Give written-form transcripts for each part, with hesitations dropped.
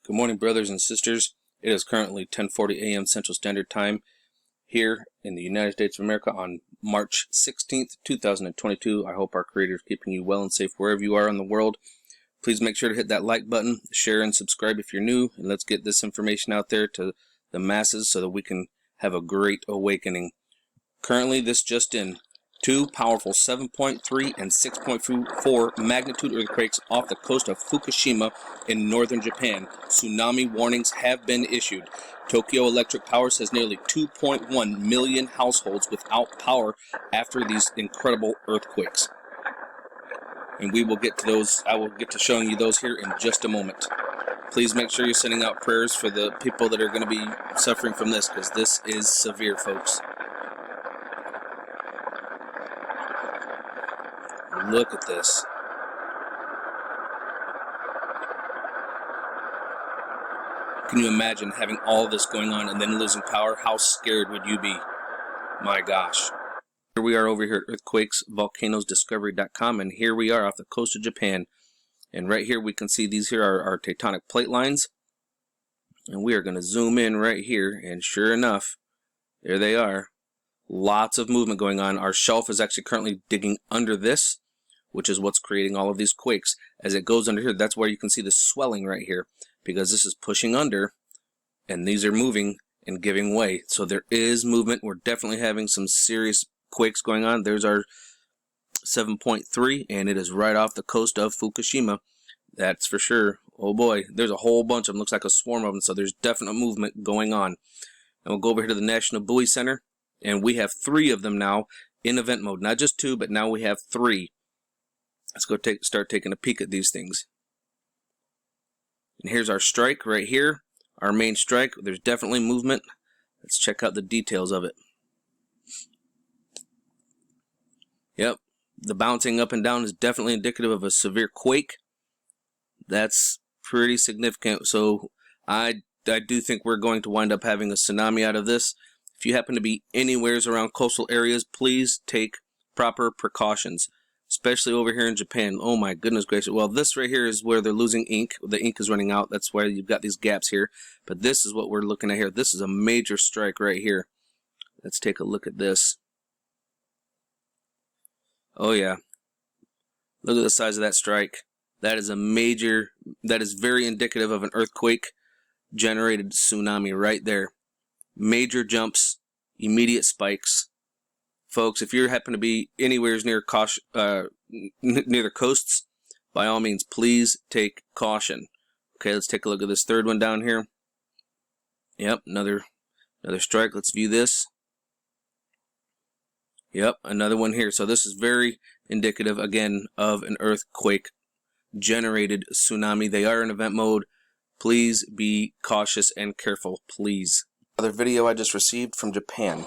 Good morning, brothers and sisters. It is currently 10:40 a.m. Central Standard Time here in the United States of America on March 16th, 2022. I hope our Creator is keeping you well and safe wherever you are in the world. Please make sure to hit that like button, share and subscribe if you're new, and let's get this information out there to the masses so that we can have a great awakening. Currently, this just in. Two powerful 7.3 and 6.4 magnitude earthquakes off the coast of Fukushima in northern Japan. Tsunami warnings have been issued. Tokyo Electric Power says nearly 2.1 million households without power after these incredible earthquakes. And we will get to those. I will get to showing you those here in just a moment. Please make sure you're sending out prayers for the people that are going to be suffering from this, because this is severe, folks. Look at this. Can you imagine having all this going on and then losing power? How scared would you be? My gosh. Here we are over here at EarthQuakesVolcanosDiscovery.com, and here we are off the coast of Japan. And right here we can see these here are our tectonic plate lines. And we are going to zoom in right here, and sure enough, there they are. Lots of movement going on. Our shelf is actually currently digging under this, which is what's creating all of these quakes. As it goes under here, that's where you can see the swelling right here, because this is pushing under, and these are moving and giving way. So there is movement. We're definitely having some serious quakes going on. There's our 7.3, and it is right off the coast of Fukushima. That's for sure. Oh boy, there's a whole bunch of them. Looks like a swarm of them, so there's definite movement going on. And we'll go over here to the National Buoy Center, and we have 3 of them now in event mode. Not just 2, but now we have 3. Let's go start taking a peek at these things. And here's our strike right here, our main strike. There's definitely movement. Let's check out the details of it. Yep, the bouncing up and down is definitely indicative of a severe quake. That's pretty significant. So I do think we're going to wind up having a tsunami out of this. If you happen to be anywheres around coastal areas, please take proper precautions. Especially over here in Japan. Oh my goodness gracious. Well, this right here is where they're losing ink. The ink is running out. That's why you've got these gaps here. But this is what we're looking at here. This is a major strike right here. Let's take a look at this. Oh yeah. Look at the size of that strike. That is a major, that is very indicative of an earthquake generated tsunami right there. Major jumps, immediate spikes. Folks, if you happen to be anywhere near near the coasts, by all means, please take caution. Okay, let's take a look at this third one down here. Yep, another strike. Let's view this. Yep, another one here. So this is very indicative, again, of an earthquake-generated tsunami. They are in event mode. Please be cautious and careful, please. Another video I just received from Japan.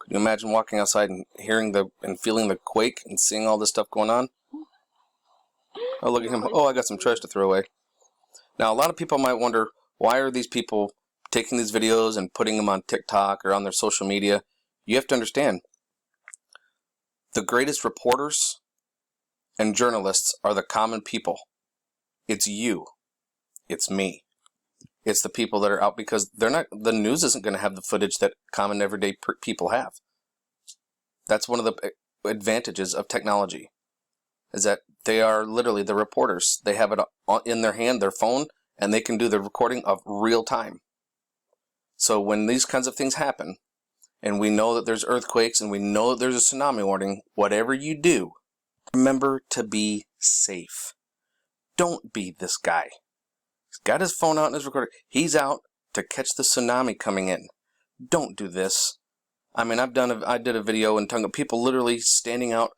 Could you imagine walking outside and hearing and feeling the quake and seeing all this stuff going on? Oh, look at him. Oh, I got some trash to throw away. Now, a lot of people might wonder, why are these people taking these videos and putting them on TikTok or on their social media? You have to understand, the greatest reporters and journalists are the common people. It's you. It's me. It's the people that are out, because the news isn't going to have the footage that common everyday people have. That's one of the advantages of technology, is that they are literally the reporters. They have it in their hand, their phone, and they can do the recording of real time. So when these kinds of things happen, and we know that there's earthquakes, and we know that there's a tsunami warning, whatever you do, remember to be safe. Don't be this guy. He's got his phone out and his recorder. He's out to catch the tsunami coming in. Don't do this. I mean, I did a video in Tonga, people literally standing out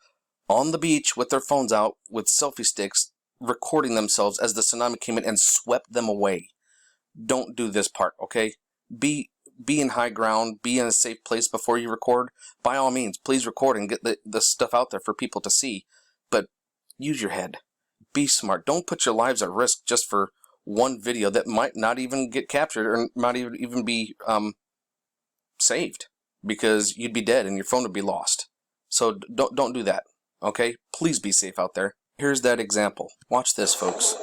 on the beach with their phones out with selfie sticks, recording themselves as the tsunami came in and swept them away. Don't do this part, okay? Be in high ground, be in a safe place before you record. By all means, please record and get the stuff out there for people to see. But use your head. Be smart. Don't put your lives at risk just for one video that might not even get captured or might even be saved, because you'd be dead and your phone would be lost. So don't do that, okay? Please be safe out there. Here's that example. Watch this, folks.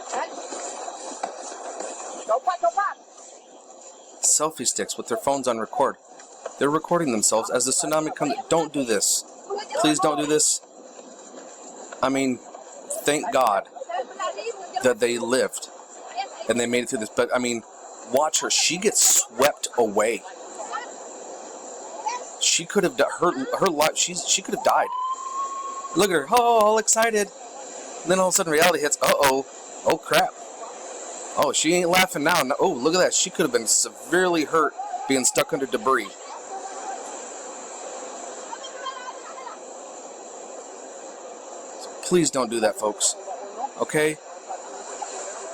Selfie sticks with their phones on record. They're recording themselves as the tsunami comes. Don't do this. Please don't do this. I mean, thank God that they lived and they made it through this. But I mean, watch her. She gets swept away. She could have her life. She could have died. Look at her. Oh, all excited. And then all of a sudden, reality hits. Uh-oh. Oh crap. Oh, she ain't laughing now. Oh, look at that. She could have been severely hurt being stuck under debris. So please don't do that, folks. Okay?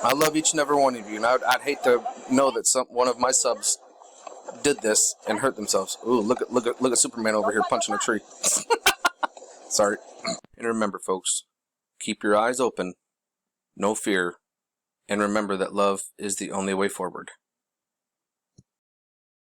I love each and every one of you, and I'd hate to know that one of my subs did this and hurt themselves. Ooh, look at Superman over here punching a tree. Sorry. And remember, folks, keep your eyes open, no fear, and remember that love is the only way forward.